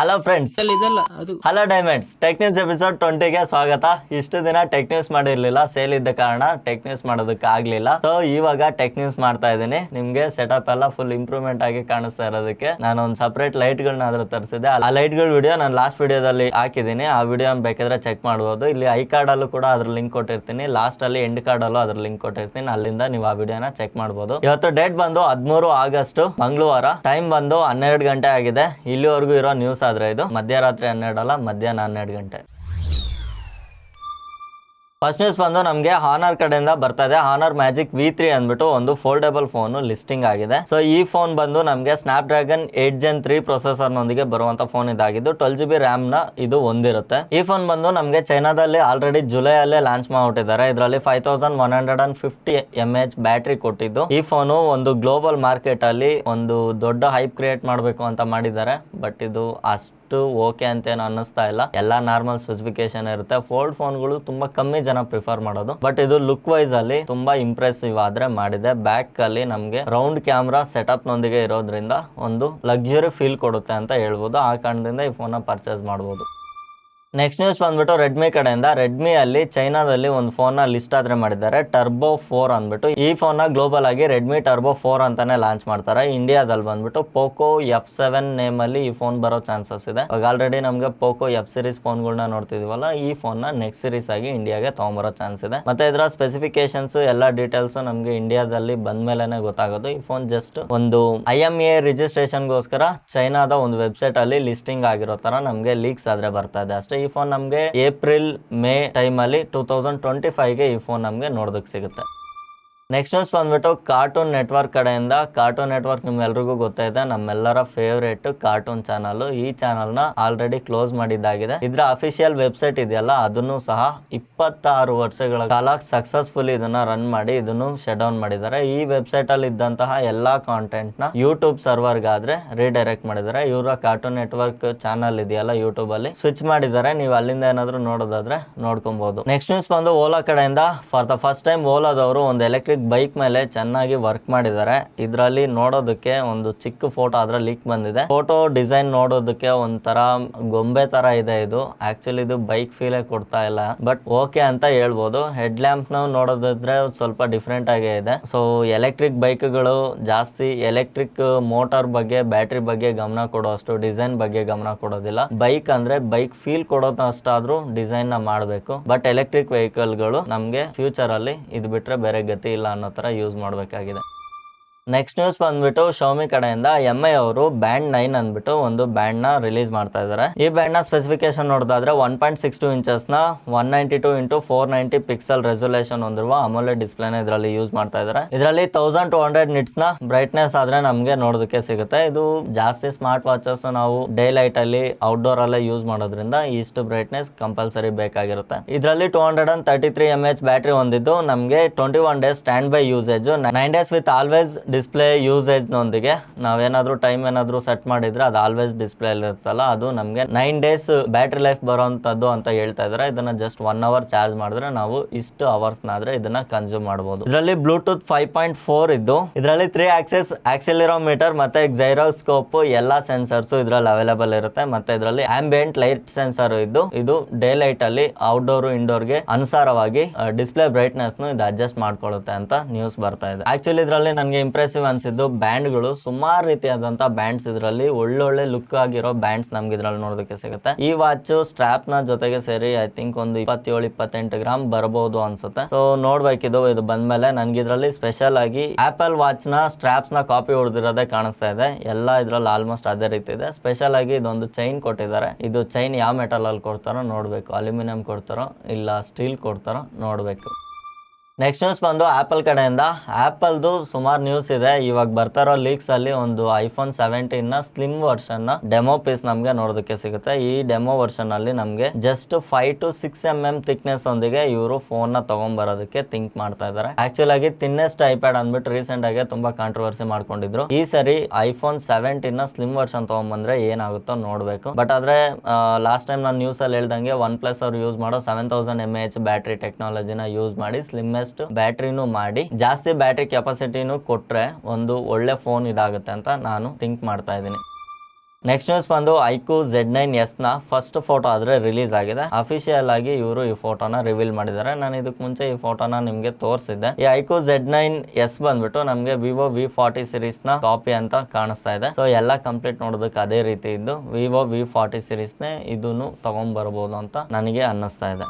Hello friends, ಇದಲ್ಲ ಅದು hello Diamonds Tech News episode 20ಗೆ ಸ್ವಾಗತ. ಇಷ್ಟು ದಿನ ಟೆಕ್ ನ್ಯೂಸ್ ಮಾಡಿರ್ಲಿಲ್ಲ, ಸೇಲ್ ಇದ್ದ ಕಾರಣ ಟೆಕ್ ನ್ಯೂಸ್ ಮಾಡೋದಕ್ಕೆ ಆಗ್ಲಿಲ್ಲ. ಸೊ ಇವಾಗ ಟೆಕ್ ನ್ಯೂಸ್ ಮಾಡ್ತಾ ಇದ್ದೀನಿ. ನಿಮ್ಗೆ ಸೆಟಪ್ ಎಲ್ಲ ಫುಲ್ ಇಂಪ್ರೂವ್ಮೆಂಟ್ ಆಗಿ ಕಾಣಿಸ್ತಾ ಇರೋದಕ್ಕೆ ನಾನು ಒಂದು ಸಪರೇಟ್ ಲೈಟ್ ಗಳನ್ನಾದ್ರೂ ತರಿಸಿದೆ. ಆ ಲೈಟ್ ಗಳ ವಿಡಿಯೋ ನಾನು ಲಾಸ್ಟ್ ವಿಡಿಯೋದಲ್ಲಿ ಹಾಕಿದ್ದೀನಿ. ಆ ವಿಡಿಯೋ ಬೇಕಾದ್ರೆ ಚೆಕ್ ಮಾಡಬಹುದು. ಇಲ್ಲಿ ಐ ಕಾರ್ಡ್ ಅಲ್ಲೂ ಕೂಡ ಅದ್ರ ಲಿಂಕ್ ಕೊಟ್ಟಿರ್ತೀನಿ, ಲಾಸ್ಟ್ ಅಲ್ಲಿ ಎಂಡ್ ಕಾರ್ಡ್ ಅಲ್ಲೂ ಅದ್ರ ಲಿಂಕ್ ಕೊಟ್ಟಿರ್ತೀನಿ. ಅಲ್ಲಿಂದ ನೀವು ಆ ವಿಡಿಯೋನ ಚೆಕ್ ಮಾಡಬಹುದು. ಇವತ್ತು ಡೇಟ್ ಬಂದು 13 ಆಗಸ್ಟ್ ಮಂಗಳವಾರ, ಟೈಮ್ ಬಂದು 12 ಗಂಟೆ ಆಗಿದೆ. ಇಲ್ಲಿವರೆಗೂ ಇರೋ ನ್ಯೂಸ್ ಆದ್ರೆ ಇದು ಮಧ್ಯರಾತ್ರಿ 12 ಅಲ್ಲ, ಮಧ್ಯಾಹ್ನ 12 ಗಂಟೆ. ಫಸ್ಟ್ ನ್ಯೂಸ್ ಬಂದು ನಮಗೆ ಹಾನರ್ ಕಡೆಯಿಂದ ಬರ್ತಾ ಇದೆ. ಹಾನರ್ ಮ್ಯಾಜಿಕ್ V3 ಅಂದ್ಬಿಟ್ಟು ಒಂದು ಫೋಲ್ಡಬಲ್ ಫೋನ್ ಲಿಸ್ಟಿಂಗ್ ಆಗಿದೆ. ಸೊ ಈ ಫೋನ್ ಬಂದು ನಮಗೆ ಸ್ನಾಪ್ ಡ್ರ್ಯಾಗನ್ 8 Gen 3 ಪ್ರೊಸೆಸರ್ ನೊಂದಿಗೆ ಬರುವಂತ ಫೋನ್ ಇದಾಗಿದ್ದು 12GB RAM ನ ಇದು ಹೊಂದಿರುತ್ತೆ. ಈ ಫೋನ್ ಬಂದು ನಮಗೆ ಚೈನಾದಲ್ಲಿ ಆಲ್ರೆಡಿ ಜುಲೈ ಅಲ್ಲೇ ಲಾಂಚ್ ಮಾಡಿಬಿಟ್ಟಿದ್ದಾರೆ. ಇದರಲ್ಲಿ 5150 mAh ಬ್ಯಾಟ್ರಿ ಕೊಟ್ಟಿದ್ದು, ಈ ಫೋನು ಒಂದು ಗ್ಲೋಬಲ್ ಮಾರ್ಕೆಟ್ ಅಲ್ಲಿ ಒಂದು ದೊಡ್ಡ ಹೈಪ್ ಕ್ರಿಯೇಟ್ ಮಾಡಬೇಕು ಅಂತ ಮಾಡಿದ್ದಾರೆ. ಬಟ್ ಇದು ಅಷ್ಟು ಓಕೆ ಅಂತೇನು ಅನ್ನಿಸ್ತಾ ಇಲ್ಲ. ಎಲ್ಲ ನಾರ್ಮಲ್ ಸ್ಪೆಸಿಫಿಕೇಶನ್ ಇರುತ್ತೆ. ಫೋಲ್ಡ್ ಫೋನ್ಗಳು ತುಂಬಾ ಕಮ್ಮಿ ಜನ ಪ್ರಿಫರ್ ಮಾಡೋದು, ಬಟ್ ಇದು ಲುಕ್ ವೈಸ್ ಅಲ್ಲಿ ತುಂಬಾ ಇಂಪ್ರೆಸಿವ್ ಆದ್ರೆ ಮಾಡಿದೆ. ಬ್ಯಾಕ್ ಅಲ್ಲಿ ನಮ್ಗೆ ರೌಂಡ್ ಕ್ಯಾಮ್ರಾ ಸೆಟಪ್ ನೊಂದಿಗೆ ಇರೋದ್ರಿಂದ ಒಂದು ಲಕ್ಸುರಿ ಫೀಲ್ ಕೊಡುತ್ತೆ ಅಂತ ಹೇಳ್ಬೋದು. ಆ ಕಾರಣದಿಂದ ಈ ಫೋನ್ ಪರ್ಚೇಸ್ ಮಾಡಬಹುದು. ನೆಕ್ಸ್ಟ್ ನ್ಯೂಸ್ ಬಂದ್ಬಿಟ್ಟು ರೆಡ್ಮಿ ಕಡೆಯಿಂದ. ರೆಡ್ಮಿ ಅಲ್ಲಿ ಚೈನಾದಲ್ಲಿ ಒಂದು ಫೋನ್ ನ ಲಿಸ್ಟ್ ಆದ್ರೆ ಮಾಡಿದ್ದಾರೆ, ಟರ್ಬೋ 4 ಅಂದ್ಬಿಟ್ಟು. ಈ ಫೋನ್ ನ ಗ್ಲೋಬಲ್ ಆಗಿ ರೆಡ್ಮಿ ಟರ್ಬೋ 4 ಅಂತಾನೆ ಲಾಂಚ್ ಮಾಡ್ತಾರೆ. ಇಂಡಿಯಾದಲ್ಲಿ ಬಂದ್ಬಿಟ್ಟು ಪೋಕೋ F7 ನೇಮ್ ಅಲ್ಲಿ ಈ ಫೋನ್ ಬರೋ ಚಾನ್ಸಸ್ ಇದೆ. ಆಲ್ರೆಡಿ ನಮ್ಗೆ ಪೋಕೋ F ಸೀರೀಸ್ ಫೋನ್ ಗಳನ್ನ ನೋಡ್ತಿದೀವಲ್ಲ, ಈ ಫೋನ್ ನ ನೆಕ್ಸ್ಟ್ ಸೀರೀಸ್ ಆಗಿ ಇಂಡಿಯಾಗೆ ತಗೊಂಬರೋ ಚಾನ್ಸ್ ಇದೆ. ಮತ್ತೆ ಇದರ ಸ್ಪೆಸಿಫಿಕೇಶನ್ಸ್ ಎಲ್ಲ ಡೀಟೇಲ್ಸ್ ನಮ್ಗೆ ಇಂಡಿಯಾದಲ್ಲಿ ಬಂದ್ಮೇಲೆ ಗೊತ್ತಾಗೋದು. ಈ ಫೋನ್ ಜಸ್ಟ್ ಒಂದು IMEI ರಿಜಿಸ್ಟ್ರೇಷನ್ ಗೋಸ್ಕರ ಚೈನಾದ ಒಂದು ವೆಬ್ಸೈಟ್ ಅಲ್ಲಿ ಲಿಸ್ಟಿಂಗ್ ಆಗಿರೋ ತರ ನಮ್ಗೆ ಲೀಕ್ಸ್ ಆದ್ರೆ ಬರ್ತಾ ಇದೆ ಅಷ್ಟೇ. ಈ ಫೋನ್ ನಮ್ಗೆ ಏಪ್ರಿಲ್ ಮೇ ಟೈಮ್ ಅಲ್ಲಿ 2025ಗೆ ಈ ಫೋನ್ ನಮ್ಗೆ ನೋಡೋದಕ್ಕೆ ಸಿಗುತ್ತೆ. ನೆಕ್ಸ್ಟ್ ನ್ಯೂಸ್ ಬಂದ್ಬಿಟ್ಟು ಕಾರ್ಟೂನ್ ನೆಟ್ವರ್ಕ್ ಕಡೆಯಿಂದ. ಕಾರ್ಟೂನ್ ನೆಟ್ವರ್ಕ್ ನಿಮ್ಗೆಲ್ರಿಗೂ ಗೊತ್ತಾಯಿದೆ, ನಮ್ಮೆಲ್ಲರ ಫೇವ್ರೇಟ್ ಕಾರ್ಟೂನ್ ಚಾನಲ್. ಈ ಚಾನಲ್ ನ ಆಲ್ರೆಡಿ ಕ್ಲೋಸ್ ಮಾಡಿದ್ದಾಗಿದೆ. ಇದ್ರ ಅಫಿಷಿಯಲ್ ವೆಬ್ಸೈಟ್ ಇದೆಯಲ್ಲ, ಅದನ್ನು ಸಹ 26 ವರ್ಷಗಳ ಕಾಲ ಸಕ್ಸಸ್ಫುಲಿ ಇದನ್ನ ರನ್ ಮಾಡಿ ಇದನ್ನು ಶಟ್ ಡೌನ್ ಮಾಡಿದ್ದಾರೆ. ಈ ವೆಬ್ಸೈಟ್ ಅಲ್ಲಿ ಇದ್ದಂತಹ ಎಲ್ಲಾ ಕಾಂಟೆಂಟ್ ನ ಯೂಟ್ಯೂಬ್ ಸರ್ವರ್ ಗಾದ್ರೆ ರೀಡೈರೆಕ್ಟ್ ಮಾಡಿದ್ದಾರೆ. ಇವರ ಕಾರ್ಟೂನ್ ನೆಟ್ವರ್ಕ್ ಚಾನಲ್ ಇದೆಯಲ್ಲ ಯೂಟ್ಯೂಬ್ ಅಲ್ಲಿ ಸ್ವಿಚ್ ಮಾಡಿದ್ದಾರೆ. ನೀವು ಅಲ್ಲಿಂದ ಏನಾದ್ರು ನೋಡೋದಾದ್ರೆ ನೋಡ್ಕೊಬಹುದು. ನೆಕ್ಸ್ಟ್ ನ್ಯೂಸ್ ಬಂದು ಓಲಾ ಕಡೆಯಿಂದ. ಫಾರ್ ದ ಫಸ್ಟ್ ಟೈಮ್ ಓಲಾದವರು ಒಂದು ಎಲೆಕ್ಟ್ರಿಕ್ ಬೈಕ್ ಮೇಲೆ ಚೆನ್ನಾಗಿ ವರ್ಕ್ ಮಾಡಿದ್ದಾರೆ. ಇದರಲ್ಲಿ ನೋಡೋದಕ್ಕೆ ಒಂದು ಚಿಕ್ಕ ಫೋಟೋ ಅದ್ರ ಲೀಕ್ ಬಂದಿದೆ. ಫೋಟೋ ಡಿಸೈನ್ ನೋಡೋದಕ್ಕೆ ಒಂಥರ ಗೊಂಬೆ ತರ ಇದೆ. ಇದು ಆಕ್ಚುಲಿ ಇದು ಬೈಕ್ ಫೀಲೇ ಕೊಡ್ತಾ ಇಲ್ಲ, ಬಟ್ ಓಕೆ ಅಂತ ಹೇಳ್ಬೋದು. ಹೆಡ್ ಲ್ಯಾಂಪ್ ನಾವು ನೋಡೋದಾದ್ರೆ ಸ್ವಲ್ಪ ಡಿಫ್ರೆಂಟ್ ಆಗೇ ಇದೆ. ಸೊ ಎಲೆಕ್ಟ್ರಿಕ್ ಬೈಕ್ಗಳು ಜಾಸ್ತಿ ಎಲೆಕ್ಟ್ರಿಕ್ ಮೋಟಾರ್ ಬಗ್ಗೆ, ಬ್ಯಾಟ್ರಿ ಬಗ್ಗೆ ಗಮನ ಕೊಡೋಷ್ಟು ಡಿಸೈನ್ ಬಗ್ಗೆ ಗಮನ ಕೊಡೋದಿಲ್ಲ. ಬೈಕ್ ಅಂದ್ರೆ ಬೈಕ್ ಫೀಲ್ ಕೊಡೋದಷ್ಟಾದ್ರೂ ಡಿಸೈನ್ ನ ಮಾಡಬೇಕು. ಬಟ್ ಎಲೆಕ್ಟ್ರಿಕ್ ವೆಹಿಕಲ್ ಗಳು ನಮ್ಗೆ ಫ್ಯೂಚರ್ ಅಲ್ಲಿ ಇದು ಬಿಟ್ರೆ ಬೇರೆ ಗತಿ ಇಲ್ಲ ಅನ್ನೋ ತರ ಯೂಸ್ ಮಾಡಬೇಕಾಗಿದೆ. ನೆಕ್ಸ್ಟ್ ನ್ಯೂಸ್ ಬಂದ್ಬಿಟ್ಟು ಶೌಮಿ ಕಡೆಯಿಂದ. MI ಅವರು ಬ್ಯಾಂಡ್ 9 ಅಂದ್ಬಿಟ್ಟು ಒಂದು ಬ್ಯಾಂಡ್ ನ ರಿಲೀಸ್ ಮಾಡ್ತಾ ಇದ್ದಾರೆ. ಈ ಬ್ಯಾಂಡ್ ನ ಸ್ಪೆಸಿಫಿಕೇಶನ್ ನೋಡಿದ್ರೆ 1.62 ಇಂಚಸ್ ನ 192x490 ಪಿಕ್ಸೆಲ್ ರೆಸೊಲ್ಯೂಷನ್ ಹೊಂದಿರುವ ಅಮೋಲೆಡ್ ಡಿಸ್ಪ್ಲೇ ನ ಇದರಲ್ಲಿ ಯೂಸ್ ಮಾಡ್ತಾ ಇದ್ದಾರೆ. ಇದರಲ್ಲಿ 1200 ನಿಟ್ಸ್ ನ ಬ್ರೈಟ್ನೆಸ್ ಆದ್ರೆ ನಮ್ಗೆ ನೋಡೋದಕ್ಕೆ ಸಿಗುತ್ತೆ. ಇದು ಜಾಸ್ತಿ ಸ್ಮಾರ್ಟ್ ವಾಚಸ್ ನಾವು ಡೇ ಲೈಟ್ ಅಲ್ಲಿ ಔಟ್ಡೋರ್ ಅಲ್ಲೇ ಯೂಸ್ ಮಾಡೋದ್ರಿಂದ ಇಷ್ಟು ಬ್ರೈಟ್ನೆಸ್ ಕಂಪಲ್ಸರಿ ಬೇಕಾಗಿರುತ್ತೆ. ಇದರಲ್ಲಿ 233 mAh ಬ್ಯಾಟ್ರಿ ಹೊಂದಿದ್ದು ನಮ್ಗೆ 21 days stand by usage, 9 days with always display usage ನೊಂದಿಗೆ ನಾವೇನಾದ್ರೂ ಟೈಮ್ ಏನಾದ್ರೂ ಸೆಟ್ ಮಾಡಿದ್ರೆ ಅದು ಆಲ್ವೇಸ್ ಡಿಸ್ಪ್ಲೇ ಇರುತ್ತಲ್ಲ, ಅದು ನಮಗೆ 9 ಡೇಸ್ ಬ್ಯಾಟ್ರಿ ಲೈಫ್ ಬರೋಂಥದ್ದು ಅಂತ ಹೇಳ್ತಾ ಇದ್ದಾರೆ. ಇದನ್ನ ಜಸ್ಟ್ 1 ಅವರ್ ಚಾರ್ಜ್ ಮಾಡಿದ್ರೆ ನಾವು ಇಷ್ಟು ಅವರ್ಸ್ ನಾದ್ರೆ ಇದನ್ನ ಕನ್ಸ್ಯೂಮ್ ಮಾಡಬಹುದು. ಇದರಲ್ಲಿ ಬ್ಲೂಟೂತ್ 5.4 ಇದ್ದು ಇದರಲ್ಲಿ 3 ಆಕ್ಸಿಸ್ ಆಕ್ಸಿಲರೋಮೀಟರ್ ಮತ್ತೆ ಗೈರೋಸ್ಕೋಪ್ ಎಲ್ಲಾ ಸೆನ್ಸರ್ಸ್ ಇದರಲ್ಲಿ ಅವೈಲೇಬಲ್ ಇರುತ್ತೆ. ಮತ್ತೆ ಇದರಲ್ಲಿ ಆಂಬಿಯಂಟ್ ಲೈಟ್ ಸೆನ್ಸರ್ ಇದ್ದು ಇದು ಡೇ ಲೈಟ್ ಅಲ್ಲಿ ಔಟ್ಡೋರ್ ಇಂಡೋರ್ ಗೆ ಅನುಸಾರವಾಗಿ ಡಿಸ್ಪ್ಲೇ ಬ್ರೈಟ್ನೆಸ್ ಇದು ಅಡ್ಜಸ್ಟ್ ಮಾಡ್ಕೊಳ್ಳುತ್ತೆ ಅಂತ ನ್ಯೂಸ್ ಬರ್ತಾ ಇದೆ. ಆಕ್ಚುಲಿ ಇದರಲ್ಲಿ ನನಗೆ ಇಂಪ್ರೆಸಿವ್ ಅನ್ಸಿದ್ದು ಬ್ಯಾಂಡ್ ಗಳು. ಸುಮಾರು ರೀತಿಯಾದಂತ ಬ್ಯಾಂಡ್ಸ್ ಇದರಲ್ಲಿ ಒಳ್ಳೊಳ್ಳೆ ಲುಕ್ ಆಗಿರೋ ಬ್ಯಾಂಡ್ಸ್ ನಮ್ಗೆ ಇದ್ರಲ್ಲಿ ನೋಡೋದಕ್ಕೆ ಸಿಗುತ್ತೆ. ಈ ವಾಚ್ ಸ್ಟ್ರಾಪ್ ನ ಜೊತೆಗೆ ಸೇರಿ ಐ ಥಿಂಕ್ ಒಂದು 27-28 ಗ್ರಾಮ್ ಬರಬಹುದು ಅನ್ಸುತ್ತೆ. ಸೊ ನೋಡ್ಬೇಕಿದು ಇದು ಬಂದ್ಮೇಲೆ. ನನ್ಗೆ ಇದ್ರಲ್ಲಿ ಸ್ಪೆಷಲ್ ಆಗಿ ಆಪಲ್ ವಾಚ್ ನ ಸ್ಟ್ರಾಪ್ಸ್ ನ ಕಾಪಿ ಹೊಡೆದಿರೋದೇ ಕಾಣಿಸ್ತಾ ಇದೆ. ಎಲ್ಲ ಇದ್ರಲ್ಲಿ ಆಲ್ಮೋಸ್ಟ್ ಅದೇ ರೀತಿ ಇದೆ. ಸ್ಪೆಷಲ್ ಆಗಿ ಇದೊಂದು ಚೈನ್ ಕೊಟ್ಟಿದ್ದಾರೆ. ಇದು ಚೈನ್ ಯಾವ ಮೆಟಲ್ ಅಲ್ಲಿ ಕೊಡ್ತಾರೋ ನೋಡ್ಬೇಕು. ಅಲ್ಯೂಮಿನಿಯಂ ಕೊಡ್ತಾರೋ ಇಲ್ಲ ಸ್ಟೀಲ್ ಕೊಡ್ತಾರೋ ನೋಡ್ಬೇಕು. ನೆಕ್ಸ್ಟ್ ನ್ಯೂಸ್ ಬಂದು ಆಪಲ್ ಕಡೆಯಿಂದ. ಆಪಲ್ದು ಸುಮಾರು ನ್ಯೂಸ್ ಇದೆ. ಇವಾಗ ಬರ್ತಾರೋ ಲೀಕ್ಸ್ ಅಲ್ಲಿ ಒಂದು iPhone 17 ನ ಸ್ಲಿಮ್ ವರ್ಷನ್ ನ ಡೆಮೋ ಪೀಸ್ ನಮ್ಗೆ ನೋಡೋದಕ್ಕೆ ಸಿಗುತ್ತೆ. ಈ ಡೆಮೋ ವರ್ಷನ್ ಅಲ್ಲಿ ನಮ್ಗೆ ಜಸ್ಟ್ 5 to 6 mm ಥಿಕ್ನೆಸ್ ಒಂದಿಗೆ ಇವರು ಫೋನ್ ನ ತಗೊಂಡ್ಬರೋದಕ್ಕೆ ಥಿಂಕ್ ಮಾಡ್ತಾ ಇದ್ದಾರೆ. ಆಕ್ಚುಲ್ ಆಗಿ ತಿನ್ನೆಸ್ಟ್ ಐಪ್ಯಾಡ್ ಅಂದ್ಬಿಟ್ಟು ರೀಸೆಂಟ್ ಆಗಿ ತುಂಬಾ ಕಾಂಟ್ರವರ್ಸಿ ಮಾಡ್ಕೊಂಡಿದ್ರು. ಈ ಸರಿ iPhone 17 ನ ಸ್ಲಿಮ್ ವರ್ಷನ್ ತಗೊಂಡ್ಬಂದ್ರೆ ಏನಾಗುತ್ತೋ ನೋಡ್ಬೇಕು. ಬಟ್ ಆದ್ರೆ ಲಾಸ್ಟ್ ಟೈಮ್ ನಾನು ನ್ಯೂಸ್ ಅಲ್ಲಿ ಹೇಳ್ದಂಗೆ OnePlus ಅವ್ರು ಯೂಸ್ ಮಾಡೋ 7000 mAh ಬ್ಯಾಟ್ರಿ ಟೆಕ್ನಾಲಜಿನ ಯೂಸ್ ಮಾಡಿ ಸ್ಲಿಮ್ಮೆಸ್ಟ್ ಬ್ಯಾಟ್ರಿನೂ ಮಾಡಿ ಜಾಸ್ತಿ ಬ್ಯಾಟ್ರಿ ಕೆಪಾಸಿಟಿನೂ ಕೊಟ್ರೆ ಒಂದು ಒಳ್ಳೆ ಫೋನ್ ಇದಾಗುತ್ತೆ ಅಂತ ನಾನು ಥಿಂಕ್ ಮಾಡ್ತಾ ಇದ್ದೀನಿ. ನೆಕ್ಸ್ಟ್ ನ್ಯೂಸ್ ಬಂದು ಐಕ್ಯೂ Z9s ನ ಫಸ್ಟ್ ಫೋಟೋ ಆದ್ರೆ ರಿಲೀಸ್ ಆಗಿದೆ. ಅಫಿಷಿಯಲ್ ಆಗಿ ಇವರು ಈ ಫೋಟೋನ ರಿವೀಲ್ ಮಾಡಿದ್ದಾರೆ. ನಾನು ಇದಕ್ಕೆ ಮುಂಚೆ ಈ ಫೋಟೋನ ನಿಮ್ಗೆ ತೋರಿಸಿದ್ದೆ. ಈ ಐಕ್ಯೂ Z9s ಬಂದ್ಬಿಟ್ಟು ನಮ್ಗೆ ವಿವೋ V40 ಸೀರೀಸ್ ನ ಕಾಪಿ ಅಂತ ಕಾಣಿಸ್ತಾ ಇದೆ. ಸೊ ಎಲ್ಲ ಕಂಪ್ಲೀಟ್ ನೋಡೋದಕ್ಕೆ ಅದೇ ರೀತಿ ಇದ್ದು ವಿವೋ V40 ಸೀರೀಸ್ ನೇ ಇದನ್ನು ತಗೊಂಡ್ ಬರ್ಬೋದು ಅಂತ ನನಗೆ ಅನ್ನಿಸ್ತಾ ಇದೆ.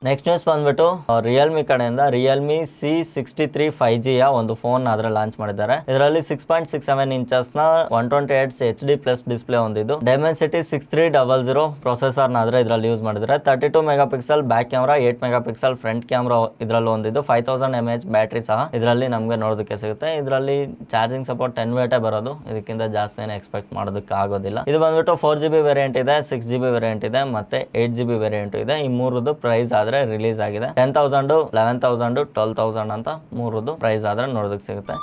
ನೆಕ್ಸ್ಟ್ ನ್ಯೂಸ್ ಬಂದ್ಬಿಟ್ಟು ರಿಯಲ್ಮಿ ಕಡೆಯಿಂದ ರಿಯಲ್ಮಿ C63 5G ಯ ಒಂದು ಫೋನ್ ಆದ್ರೆ ಲಾಂಚ್ ಮಾಡಿದ್ದಾರೆ. ಇದರಲ್ಲಿ 6.67 ಇಂಚಸ್ ನ 128 HD ಪ್ಲಸ್ ಡಿಸ್ಪ್ಲೇ ಹೊಂದಿದ್ದು Dimensity 6300 ಪ್ರೊಸೆಸರ್ ನ ಆದ್ರೆ ಇದರಲ್ಲಿ ಯೂಸ್ ಮಾಡಿದ್ದಾರೆ. 32 mega pixel back camera, 8 mega pixel front camera ಇದರಲ್ಲಿ ಹೊಂದಿದ್ದು 5000 mAh ಬ್ಯಾಟ್ರಿ ಸಹ ಇದರಲ್ಲಿ ನಮಗೆ ನೋಡೋದಕ್ಕೆ ಸಿಗುತ್ತೆ. ಇದರಲ್ಲಿ ಚಾರ್ಜಿಂಗ್ ಸಪೋರ್ಟ್ 10 ವ್ಯಾಟೇ ಬರೋದು, ಇದಕ್ಕಿಂತ ಜಾಸ್ತಿ ಏನು ಎಕ್ಸ್ಪೆಕ್ಟ್ ಮಾಡೋದಕ್ಕೆ ಆಗೋದಿಲ್ಲ. ಇದು ಬಂದ್ಬಿಟ್ಟು 4GB ವೇರಿಯಂಟ್ ಇದೆ, 6GB ವೇರಿಯಂಟ್ ಇದೆ ಮತ್ತೆ 8GB ವೇರಿಯಂಟ್ ಇದೆ. ಈ ಮೂರದ್ದು ಪ್ರೈಸ್ ಆದ್ರೆ ರಿಲೀಸ್ ಆಗಿದೆ 10,000, 11,000, 12,000 ಅಂತ ಮೂರದ್ದು ಪ್ರೈಸ್ ಆದ್ರೆ ನೋಡೋದಕ್ಕೆ ಸಿಗುತ್ತೆ.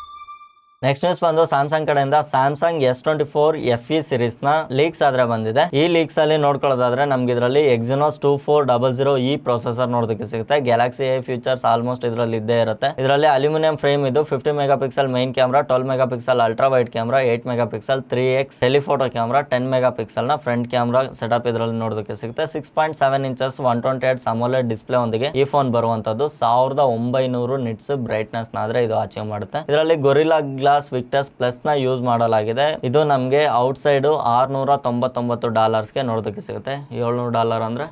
ನೆಕ್ಸ್ಟ್ ನ್ಯೂಸ್ ಬಂದು ಸ್ಯಾಮ್ಸಂಗ್ ಕಡೆಯಿಂದ ಸ್ಯಾಮ್ಸಂಗ್ S24 FE ಸೀರೀಸ್ ನ ಲೀಕ್ಸ್ ಆದ್ರೆ ಬಂದಿದೆ. ಈ ಲೀಕ್ಸ್ ಅಲ್ಲಿ ನೋಡ್ಕೊಳ್ಳೋದಾದ್ರೆ ನಮ್ಗೆ ಇದರಲ್ಲಿ Exynos 2400E ಪ್ರೊಸೆಸರ್ ನೋಡೋದಕ್ಕೆ ಸಿಗುತ್ತೆ. ಗ್ಯಾಲಕ್ಸಿ A ಫೀಚರ್ಸ್ ಆಲ್ಮೋಸ್ಟ್ ಇದರಲ್ಲಿ ಇದ್ದೇ ಇರುತ್ತೆ. ಇದರಲ್ಲಿ ಅಲ್ಯೂಮಿನಿಯಂ ಫ್ರೇಮ್ ಇದು 50 mega pixel main camera, 12 mega pixel ultra wide camera, 8 mega pixel 3x telephoto camera, 10 mega pixel ನ ಫ್ರಂಟ್ ಕ್ಯಾಮ್ರಾ ಸೆಟಪ್ ಇದರಲ್ಲಿ ನೋಡೋದಕ್ಕೆ ಸಿಗುತ್ತೆ. 6.7 ಇಂಚಸ್ 128 AMOLED ಡಿಸ್ಪ್ಲೇ ಒಂದಿಗೆ ಈ ಫೋನ್ ಬರುವಂತದ್ದು 1900 ನಿಟ್ಸ್ ಬ್ರೈಟ್ನೆಸ್ ನಾದ್ರೆ ಇದು ಅಚೀವ್ ಮಾಡುತ್ತೆ. ಇದರಲ್ಲಿ ಗೊರಿಲ್ಲಾ ವಿಕ್ಟಸ್ ಪ್ಲಸ್ ನ ಯೂಸ್ ಮಾಡಲಾಗಿದೆ. ಇದು ನಮಗೆ ಔಟ್ ಸೈಡ್ $699 ನೋಡೋದಕ್ಕೆ ಸಿಗುತ್ತೆ. $700 ಅಂದ್ರೆ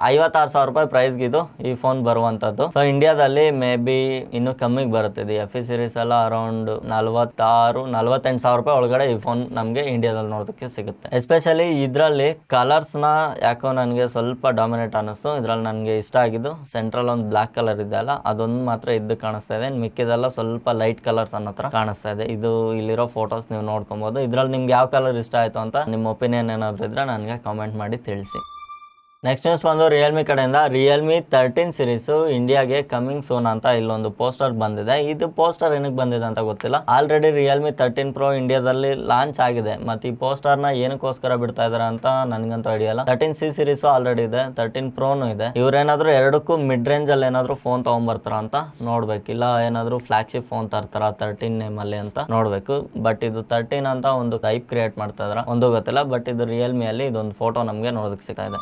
56,000 ರೂಪಾಯಿ ಪ್ರೈಸ್ಗೆ ಇದು ಈ ಫೋನ್ ಬರುವಂತದ್ದು. ಸೊ ಇಂಡಿಯಾದಲ್ಲಿ ಮೇ ಬಿ ಇನ್ನು ಕಮ್ಮಿಗೆ ಬರುತ್ತೆ. FE ಸೀರೀಸ್ ಎಲ್ಲ ಅರೌಂಡ್ 46-48,000 ರೂಪಾಯಿ ಒಳಗಡೆ ಈ ಫೋನ್ ನಮಗೆ ಇಂಡಿಯಾದಲ್ಲಿ ನೋಡೋದಕ್ಕೆ ಸಿಗುತ್ತೆ. ಎಸ್ಪೆಷಲಿ ಇದರಲ್ಲಿ ಕಲರ್ಸ್ ನ ಯಾಕೋ ನನಗೆ ಸ್ವಲ್ಪ ಡಾಮಿನೇಟ್ ಅನ್ನಿಸ್ತು. ಇದ್ರಲ್ಲಿ ನನಗೆ ಇಷ್ಟ ಆಗಿದ್ದು ಸೆಂಟ್ರಲ್ ಒಂದು ಬ್ಲಾಕ್ ಕಲರ್ ಇದೆ ಅಲ್ಲ, ಅದೊಂದು ಮಾತ್ರ ಇದ್ದು ಕಾಣಿಸ್ತಾ ಇದೆ. ಮಿಕ್ಕಿದೆಲ್ಲ ಸ್ವಲ್ಪ ಲೈಟ್ ಕಲರ್ಸ್ ಅನ್ನೋ ತರ ಕಾಣಿಸ್ತಾ ಇದೆ. ಇದು ಇಲ್ಲಿರೋ ಫೋಟೋಸ್ ನೀವು ನೋಡ್ಕೊಬಹುದು. ಇದ್ರಲ್ಲಿ ನಿಮ್ಗೆ ಯಾವ ಕಲರ್ ಇಷ್ಟ ಆಯ್ತು ಅಂತ ನಿಮ್ಮ ಒಪಿನಿಯನ್ ಏನಾದ್ರು ಇದ್ರೆ ನನಗೆ ಕಾಮೆಂಟ್ ಮಾಡಿ ತಿಳಿಸಿ. ನೆಕ್ಸ್ಟ್ ನ್ಯೂಸ್ ಬಂದು ರಿಯಲ್ಮಿ ಕಡೆಯಿಂದ ರಿಯಲ್ಮಿ 13 ಸೀರೀಸು ಇಂಡಿಯಾಗೆ ಕಮಿಂಗ್ ಸೂನ್ ಅಂತ ಇಲ್ಲೊಂದು ಪೋಸ್ಟರ್ ಬಂದಿದೆ. ಇದು ಪೋಸ್ಟರ್ ಏನಕ್ಕೆ ಬಂದಿದೆ ಅಂತ ಗೊತ್ತಿಲ್ಲ. ಆಲ್ರೆಡಿ ರಿಯಲ್ಮಿ 13 Pro ಇಂಡಿಯಾದಲ್ಲಿ ಲಾಂಚ್ ಆಗಿದೆ. ಮತ್ತೆ ಈ ಪೋಸ್ಟರ್ನ ಏನಕ್ಕೋಸ್ಕರ ಬಿಡ್ತಾ ಇದಾರೆ ಅಂತ ನನಗಂತೂ ಐಡಿಯಾ ಇಲ್ಲ. 13C ಸೀರೀಸು ಆಲ್ರೆಡಿ ಇದೆ, 13 Proನು ಇದೆ. ಇವ್ರೇನಾದ್ರೂ ಎರಡಕ್ಕೂ ಮಿಡ್ ರೇಂಜ್ ಅಲ್ಲಿ ಏನಾದ್ರು ಫೋನ್ ತಗೊಂಡ್ಬರ್ತಾರ ಅಂತ ನೋಡ್ಬೇಕಿಲ್ಲ, ಏನಾದ್ರು ಫ್ಲಾಗ್ಶಿಪ್ ಫೋನ್ ತರ್ತಾರ 13 ನೇಮ್ ಅಲ್ಲಿ ಅಂತ ನೋಡ್ಬೇಕು. ಬಟ್ ಇದು 13 ಅಂತ ಒಂದು ಟೈಪ್ ಕ್ರಿಯೇಟ್ ಮಾಡ್ತಾ ಇದಾರೆ ಒಂದು ಗೊತ್ತಿಲ್ಲ. ಬಟ್ ಇದು ರಿಯಲ್ಮಿ ಅಲ್ಲಿ ಇದೊಂದು ಫೋಟೋ ನಮಗೆ ನೋಡೋದಕ್ಕೆ ಸಿಗ್ತಾ ಇದೆ.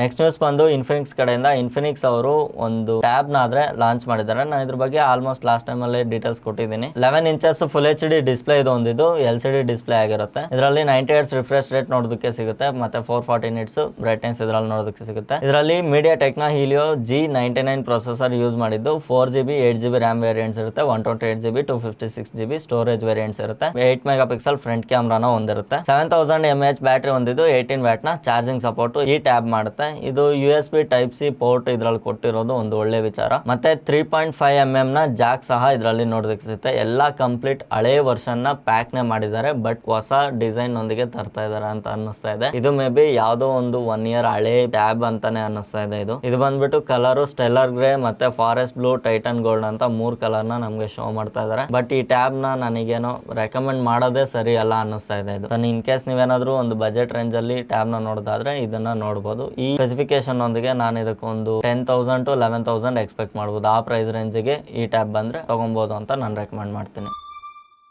ನೆಕ್ಸ್ಟ್ ನ್ಯೂಸ್ ಬಂದು ಇನ್ಫಿನಿಕ್ಸ್ ಕಡೆಯಿಂದ ಇನ್ಫಿನಿಕ್ಸ್ ಅವರು ಒಂದು ಟ್ಯಾಬ್ ನ ಆದ್ರೆ ಲಾಂಚ್ ಮಾಡಿದ್ದಾರೆ. ನಾನು ಇದ್ರ ಬಗ್ಗೆ ಆಲ್ಮೋಸ್ಟ್ ಲಾಸ್ಟ್ ಟೈಮ್ ಅಲ್ಲಿ ಡೀಟೇಲ್ಸ್ ಕೊಟ್ಟಿದ್ದೀನಿ. 11 ಇಂಚಸ್ ಫುಲ್ HD ಡಿಸ್ಪ್ಲೇ ಇದು ಹೊಂದಿದ್ದು LCD ಡಿಸ್ಪ್ಲೇ ಆಗಿರುತ್ತೆ. ಇದರಲ್ಲಿ 90 Hz ರಿಫ್ರೆಶ್ ರೇಟ್ ನೋಡೋದಕ್ಕೆ ಸಿಗುತ್ತೆ ಮತ್ತೆ 440 ನಿಟ್ಸ್ ಬ್ರೈಟ್ನೆಸ್ ಇದರಲ್ಲಿ ನೋಡೋದಕ್ಕೆ ಸಿಗುತ್ತೆ. ಇದರಲ್ಲಿ MediaTek ನ Helio G99 ಪ್ರೊಸೆಸರ್ ಯೂಸ್ ಮಾಡಿದ್ದು 4GB 8GB ರ್ಯಾಮ್ ವೇರಿಯಂಟ್ಸ್ ಇರುತ್ತೆ, 128GB 256GB ಸ್ಟೋರೇಜ್ ವೇರಿಯಂಟ್ಸ್ ಇರುತ್ತೆ, 8 ಮೆಗಾ ಪಿಕ್ಸೆಲ್ ಫ್ರಂಟ್ ಕ್ಯಾಮ್ರಾನ ಹೊಂದಿರುತ್ತೆ, 7000 mAh ಬ್ಯಾಟ್ರಿ ಹೊಂದಿದ್ದು 18 ವ್ಯಾಟ್ ನ ಚಾರ್ಜಿಂಗ್ ಸಪೋರ್ಟ್ ಈ ಟ್ಯಾಬ್ ಮಾಡುತ್ತೆ. ಇದು USB Type-C ಪೋರ್ಟ್ ಇದ್ರಲ್ಲಿ ಕೊಟ್ಟಿರೋದು ಒಂದು ಒಳ್ಳೆ ವಿಚಾರ. ಮತ್ತೆ 3.5mm ನ ಜಾಕ್ ಸಹ ಇದರಲ್ಲಿ ನೋಡೋದಕ್ಕೆ ಸಿಗುತ್ತೆ. ಎಲ್ಲಾ ಕಂಪ್ಲೀಟ್ ಹಳೆ ವರ್ಷನ್ ನ ಪ್ಯಾಕ್ ನೇ ಮಾಡಿದ್ದಾರೆ, ಬಟ್ ಹೊಸ ಡಿಸೈನ್ ಒಂದಿಗೆ ತರ್ತಾ ಇದಾರೆ ಅಂತ ಅನ್ನಿಸ್ತಾ ಇದೆ. ಇದು ಮೇ ಬಿ ಯಾವ್ದೋ ಒಂದು 1 year ಹಳೆ ಟ್ಯಾಬ್ ಅಂತಾನೆ ಅನ್ನಿಸ್ತಾ ಇದೆ. ಇದು ಬಂದ್ಬಿಟ್ಟು ಕಲರ್ ಸ್ಟೆಲ್ಲರ್ ಗ್ರೇ ಮತ್ತೆ ಫಾರೆಸ್ಟ್ ಬ್ಲೂ, ಟೈಟನ್ ಗೋಲ್ಡ್ ಅಂತ 3 ಕಲರ್ ನ ನಮ್ಗೆ ಶೋ ಮಾಡ್ತಾ ಇದಾರೆ. ಬಟ್ ಈ ಟ್ಯಾಬ್ ನ ನನಗೇನೋ ರೆಕಮೆಂಡ್ ಮಾಡೋದೇ ಸರಿ ಅಲ್ಲ ಅನ್ನಿಸ್ತಾ ಇದೆ. ಇದು ಇನ್ ಕೇಸ್ ನೀವೇನಾದ್ರೂ ಒಂದು ಬಜೆಟ್ ರೇಂಜ್ ಅಲ್ಲಿ ಟ್ಯಾಬ್ ನ ನೋಡೋದಾದ್ರೆ ಇದನ್ನ ನೋಡಬಹುದು. ಈ ಸ್ಪೆಸಿಫಿಕೇಶನ್ ಒಂದಿಗೆ ನಾನು ಇದಕ್ಕೊಂದು 10,000 to 11,000 ಎಕ್ಸ್ಪೆಕ್ಟ್ ಮಾಡಬಹುದು. ಆ ಪ್ರೈಸ್ ರೇಂಜ್ಗೆ ಈ ಟ್ಯಾಬ್ ಬಂದ್ರೆ ತಗೊಬಹುದು ಅಂತ ನಾನು ರೆಕಮೆಂಡ್ ಮಾಡ್ತೀನಿ.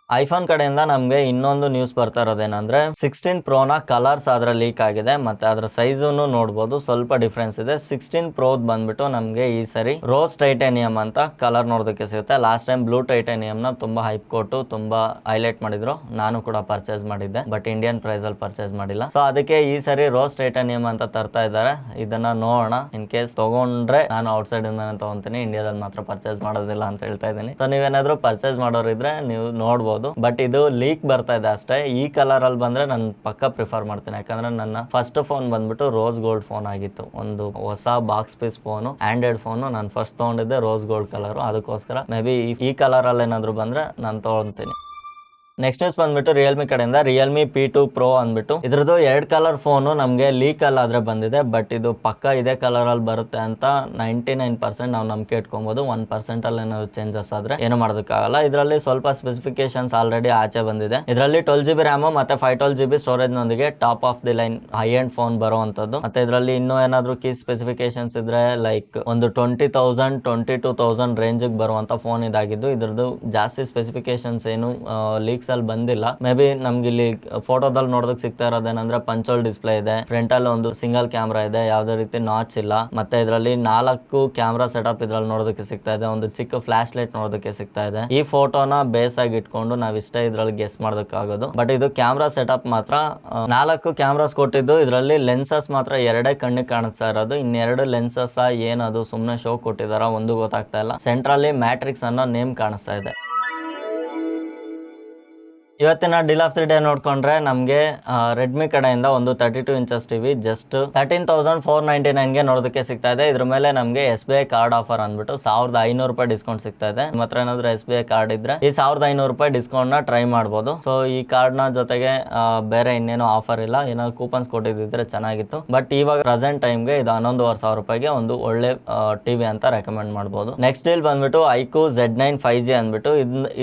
ಐಫೋನ್ ಕಡೆಯಿಂದ ನಮಗೆ ಇನ್ನೊಂದು ನ್ಯೂಸ್ ಬರ್ತಾ ಇರೋದೇನಂದ್ರೆ 16 Pro ನ ಕಲರ್ಸ್ ಆದ್ರೆ ಲೀಕ್ ಆಗಿದೆ. ಮತ್ತೆ ಅದರ ಸೈಜನ್ನು ನೋಡಬಹುದು, ಸ್ವಲ್ಪ ಡಿಫ್ರೆನ್ಸ್ ಇದೆ. 16 Pro ಬಂದ್ಬಿಟ್ಟು ನಮಗೆ ಈ ಸರಿ ರೋಸ್ ಟೈಟಾನಿಯಂ ಅಂತ ಕಲರ್ ನೋಡೋದಕ್ಕೆ ಸಿಗುತ್ತೆ. ಲಾಸ್ಟ್ ಟೈಮ್ ಬ್ಲೂ ಟೈಟಾನಿಯಂ ನ ತುಂಬಾ ಹೈಪ್ ಕೊಟ್ಟು ತುಂಬಾ ಹೈಲೈಟ್ ಮಾಡಿದ್ರು. ನಾನು ಕೂಡ ಪರ್ಚೇಸ್ ಮಾಡಿದ್ದೆ, ಬಟ್ ಇಂಡಿಯನ್ ಪ್ರೈಸ್ ಅಲ್ಲಿ ಪರ್ಚೇಸ್ ಮಾಡಿಲ್ಲ. ಸೊ ಅದಕ್ಕೆ ಈ ಸರಿ ರೋಸ್ ಟೈಟಾನಿಯಂ ಅಂತ ತರ್ತಾ ಇದ್ದಾರೆ. ಇದನ್ನ ನೋಡೋಣ. ಇನ್ ಕೇಸ್ ತಗೊಂಡ್ರೆ ನಾನು ಔಟ್ ಸೈಡ್ ಇಂದ ತಗೊಂತೀನಿ, ಇಂಡಿಯಾದಲ್ಲಿ ಮಾತ್ರ ಪರ್ಚೇಸ್ ಮಾಡೋದಿಲ್ಲ ಅಂತ ಹೇಳ್ತಾ ಇದ್ದೀನಿ. ಸೊ ನೀವೇನಾದ್ರೂ ಪರ್ಚೇಸ್ ಮಾಡೋರಿದ್ರೆ ನೀವು ನೋಡ್ಬೋದು. ಬಟ್ ಇದು ಲೀಕ್ ಬರ್ತಾ ಇದೆ ಅಷ್ಟೇ. ಈ ಕಲರ್ ಅಲ್ಲಿ ಬಂದ್ರೆ ನಾನು ಪಕ್ಕ ಪ್ರಿಫರ್ ಮಾಡ್ತೀನಿ. ಯಾಕಂದ್ರೆ ನನ್ನ ಫಸ್ಟ್ ಫೋನ್ ಬಂದ್ಬಿಟ್ಟು ರೋಸ್ ಗೋಲ್ಡ್ ಫೋನ್ ಆಗಿತ್ತು. ಒಂದು ಹೊಸ box piece phone, android phone. ನಾನು ಫಸ್ಟ್ ತಗೊಂಡಿದ್ದೆ ರೋಸ್ ಗೋಲ್ಡ್ ಕಲರ್. ಅದಕ್ಕೋಸ್ಕರ ಮೇ ಬಿ ಈ ಕಲರ್ ಅಲ್ಲಿ ಏನಾದ್ರು ಬಂದ್ರೆ ನಾನು ತಗೊಳ್ತೀನಿ. ನೆಕ್ಸ್ಟ್ ನ್ಯೂಸ್ ಬಂದ್ಬಿಟ್ಟು ರಿಯಲ್ಮಿ ಕಡೆಯಿಂದ ರಿಯಲ್ಮಿ P2 Pro ಅಂದ್ಬಿಟ್ಟು ಇದ್ರದ್ದು 2 ಕಲರ್ ಫೋನು ನಮಗೆ ಲೀಕ್ ಅಲ್ಲಾದ್ರೆ ಬಂದಿದೆ. ಬಟ್ ಇದು ಪಕ್ಕ ಇದೇ ಕಲರ್ ಅಲ್ಲಿ ಬರುತ್ತೆ ಅಂತ 99% ನಾವು ನಂಬಿಕೆ ಇಟ್ಕೊಬಹುದು. 1% ಅಲ್ಲಿ ಏನಾದ್ರು ಚೇಂಜಸ್ ಆದ್ರೆ ಏನು ಮಾಡೋದಕ್ಕಾಗಲ್ಲ. ಇದರಲ್ಲಿ ಸ್ವಲ್ಪ ಸ್ಪೆಸಿಫಿಕೇಶನ್ಸ್ ಆಲ್ರೆಡಿ ಆಚೆ ಬಂದಿದೆ. ಇದರಲ್ಲಿ 12GB ರ್ಯಾಮ್ ಮತ್ತೆ 512GB ಸ್ಟೋರೇಜ್ ನೊಂದಿಗೆ top of the line high end phone ಬರುವಂತದ್ದು. ಮತ್ತೆ ಇದರಲ್ಲಿ ಇನ್ನೂ ಏನಾದ್ರು ಕೀ ಸ್ಪೆಸಿಫಿಕೇಶನ್ಸ್ ಇದ್ರೆ ಲೈಕ್ ಒಂದು 20,000 22,000 ರೇಂಜ್ ಬರುವಂತ ಫೋನ್ ಇದಾಗಿದ್ದು ಇದ್ರದ್ದು ಜಾಸ್ತಿ ಸ್ಪೆಸಿಫಿಕೇಶನ್ಸ್ ಏನು ಲೀಕ್ಸ್ ಅಲ್ಲಿ ಬಂದಿಲ್ಲ. ಮೇ ಬಿ ನಮ್ಗೆ ಇಲ್ಲಿ ಫೋಟೋದಲ್ಲಿ ನೋಡೋದಕ್ಕೆ ಸಿಗ್ತಾ ಇರೋದೇನಂದ್ರೆ ಪಂಚೋಲ್ ಡಿಸ್ಪ್ಲೇ ಇದೆ, ಫ್ರಂಟ್ ಅಲ್ಲಿ ಒಂದು ಸಿಂಗಲ್ ಕ್ಯಾಮ್ರಾ ಇದೆ, ಯಾವ್ದೇ ರೀತಿ ನಾಚ್ ಇಲ್ಲ. ಮತ್ತೆ ಇದರಲ್ಲಿ 4 ಕ್ಯಾಮ್ರಾ ಸೆಟಪ್ ಇದ್ರಲ್ಲಿ ನೋಡೋದಕ್ಕೆ ಸಿಗ್ತಾ ಇದೆ, ಒಂದು ಚಿಕ್ಕ ಫ್ಲಾಶ್ ಲೈಟ್ ನೋಡೋದಕ್ಕೆ ಸಿಗ್ತಾ ಇದೆ. ಈ ಫೋಟೋನ ಬೇಸ್ ಆಗಿ ಇಟ್ಕೊಂಡು ನಾವ್ ಇಷ್ಟ ಇದ್ರಲ್ಲಿ ಗೆಸ್ ಮಾಡೋದಕ್ಕಾಗೋದು. ಬಟ್ ಇದು ಕ್ಯಾಮ್ರಾ ಸೆಟಪ್ ಮಾತ್ರ 4 ಕ್ಯಾಮ್ರಾಸ್ ಕೊಟ್ಟಿದ್ದು ಇದರಲ್ಲಿ ಲೆನ್ಸಸ್ ಮಾತ್ರ 2 ಕಣ್ಣಿಗೆ ಕಾಣಿಸ್ತಾ ಇರೋದು. ಇನ್ನೆರಡು ಲೆನ್ಸಸ್ ಏನದು ಸುಮ್ನೆ ಶೋ ಕೊಟ್ಟಿದಾರ ಒಂದು ಗೊತ್ತಾಗ್ತಾ ಇಲ್ಲ. ಸೆಂಟ್ರಲ್ಲಿ ಮ್ಯಾಟ್ರಿಕ್ಸ್ ಅನ್ನೋ ನೇಮ್ ಕಾಣಿಸ್ತಾ ಇದೆ. ಇವತ್ತಿನ ಡೀಲ್ ಆಫ್ ದಿ ಡೇ ನೋಡ್ಕೊಂಡ್ರೆ ನಮಗೆ ರೆಡ್ಮಿ ಕಡೆಯಿಂದ ಒಂದು 32 ಇಂಚಸ್ ಟಿವಿ ಜಸ್ಟ್ 13,499ಗೆ ನೋಡೋದಕ್ಕೆ ಸಿಗ್ತಾ ಇದೆ. ಇದ್ರ ಮೇಲೆ ನಮಗೆ SBI ಕಾರ್ಡ್ ಆಫರ್ ಅಂದ್ಬಿಟ್ಟು 1,500 ರೂಪಾಯಿ ಡಿಸ್ಕೌಂಟ್ ಸಿಗ್ತಾ ಇದೆ. ನಿಮ್ಮ ಹತ್ರ ಏನಾದ್ರು SBI ಕಾರ್ಡ್ ಇದ್ರೆ ಈ 1,500 ರೂಪಾಯಿ ಡಿಸ್ಕೌಂಟ್ ನ ಟ್ರೈ ಮಾಡ್ಬೋದು. ಸೊ ಈ ಕಾರ್ಡ್ ನ ಜೊತೆಗೆ ಬೇರೆ ಇನ್ನೇನು ಆಫರ್ ಇಲ್ಲ. ಏನಾದ್ರು ಕೂಪನ್ಸ್ ಕೊಟ್ಟಿದ್ರೆ ಚೆನ್ನಾಗಿತ್ತು. ಬಟ್ ಇವಾಗ ಪ್ರೆಸೆಂಟ್ ಟೈಮ್ಗೆ ಇದು 11,500 ರೂಪಾಯಿಗೆ ಒಂದು ಒಳ್ಳೆ ಟಿವಿ ಅಂತ ರೆಕಮೆಂಡ್ ಮಾಡ್ಬೋದು. ನೆಕ್ಸ್ಟ್ ಡೀಲ್ ಬಂದ್ಬಿಟ್ಟು ಐಕು Z9 5G ಅಂದ್ಬಿಟ್ಟು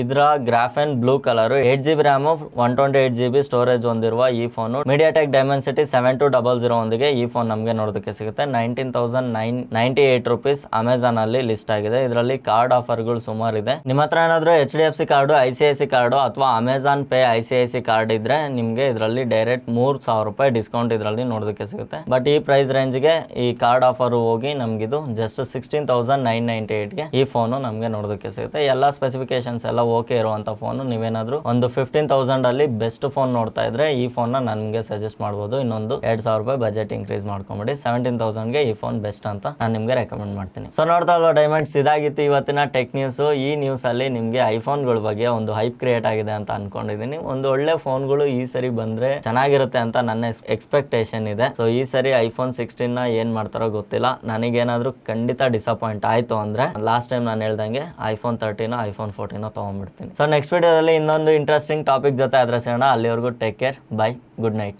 ಇದ್ರ graphene blue colour 8GB RAM 128GB storage ಹೊಂದಿರುವ ಈ ಫೋನ್ ಮೀಡಿಯಾಟೆಕ್ ಡೈಮೆನ್ಸಿಟಿ 7200 ಒಂದಿಗೆ ಈ ಫೋನ್ ನಮಗೆ ನೋಡೋದಕ್ಕೆ ಸಿಗುತ್ತೆ. 19,998 ರೂಪೀಸ್ ಅಮೆಝಾನ್ ಅಲ್ಲಿ ಲಿಸ್ಟ್ ಆಗಿದೆ. ಇದರಲ್ಲಿ ಕಾರ್ಡ್ ಆಫರ್ಗಳು ಸುಮಾರು ಇದೆ. ನಿಮ್ಮ ಹತ್ರ ಏನಾದ್ರು HDFC ಕಾರ್ಡು, ICICI ಕಾರ್ಡು ಅಥವಾ ಅಮೆಝಾನ್ ಪೇ ICICI ಕಾರ್ಡ್ ಇದ್ರೆ ನಿಮ್ಗೆ ಇದರಲ್ಲಿ ಡೈರೆಕ್ಟ್ 3,000 ರೂಪಾಯಿ ಡಿಸ್ಕೌಂಟ್ ಇದರಲ್ಲಿ ನೋಡೋದಕ್ಕೆ ಸಿಗುತ್ತೆ. ಬಟ್ ಈ ಪ್ರೈಸ್ ರೇಂಜ್ಗೆ ಈ ಕಾರ್ಡ್ ಆಫರ್ ಹೋಗಿ ನಮ್ಗಿದು ಜಸ್ಟ್ 16,998ಗೆ ಈ ಫೋನು ನಮಗೆ ನೋಡೋದಕ್ಕೆ ಸಿಗುತ್ತೆ. ಎಲ್ಲ ಸ್ಪೆಸಿಫಿಕೇಶನ್ಸ್ ಎಲ್ಲ ಓಕೆ ಇರುವಂತ ಫೋನು. ನೀವೇನಾದ್ರೂ ಒಂದು 15,000 ಅಲ್ಲಿ ಬೆಸ್ಟ್ ಫೋನ್ ನೋಡ್ತಾ ಇದ್ರೆ ಈ ಫೋನ್ ನ ನನ್ಗೆ ಸಜೆಸ್ಟ್ ಮಾಡ್ಬೋದು. ಇನ್ನೊಂದು 2,000 ರೂಪಾಯಿ ಬಜೆಟ್ ಇನ್ಕ್ರೀಸ್ ಮಾಡ್ಕೊಂಬಿಡಿ. 17,000ಗೆ ಈ ಫೋನ್ ಬೆಸ್ಟ್ ಅಂತ ನಾನು ನಿಮ್ಗೆ ರೆಕಮೆಂಡ್ ಮಾಡ್ತೀನಿ. ಸೊ ನೋಡ್ತಾ ಇರೋ ಡೈಮಂಡ್ಸ್, ಇದಾಗಿತ್ತು ಇವತ್ತಿನ ಟೆಕ್ ನ್ಯೂಸ್. ಈ ನ್ಯೂಸ್ ಅಲ್ಲಿ ನಿಮ್ಗೆ ಐಫೋನ್ಗಳ ಬಗ್ಗೆ ಒಂದು ಹೈಪ್ ಕ್ರಿಯೇಟ್ ಆಗಿದೆ ಅಂತ ಅನ್ಕೊಂಡಿದೀನಿ. ಒಂದು ಒಳ್ಳೆ ಫೋನ್ಗಳು ಈ ಸರಿ ಬಂದ್ರೆ ಚೆನ್ನಾಗಿರುತ್ತೆ ಅಂತ ನನ್ನ ಎಕ್ಸ್ಪೆಕ್ಟೇಷನ್ ಇದೆ. ಸೊ ಈ ಸರಿ ಐಫೋನ್ 16 ನ ಏನ್ ಮಾಡ್ತಾರೋ ಗೊತ್ತಿಲ್ಲ. ನನಗೇನಾದ್ರೂ ಖಂಡಿತ ಡಿಸಪಾಯಿಂಟ್ ಆಯ್ತು ಅಂದ್ರೆ ಲಾಸ್ಟ್ ಟೈಮ್ ನಾನು ಹೇಳ್ದಂಗೆ ಐಫೋನ್ 13 ಐಫೋನ್ 14 ತಗೊಂಡ್ಬಿಡ್ತೀನಿ. ಸೊ ನೆಕ್ಸ್ಟ್ ವಿಡಿಯೋದಲ್ಲಿ ಇನ್ನೊಂದು ಇಂಟ್ರೆಸ್ಟಿಂಗ್ ಟಾಪಿಕ್ ಜೊತೆ ಅಡ್ರೆಸ್ ಮಾಡೋಣ. ಅಲ್ಲಿವರೆಗೂ take care, by, good night.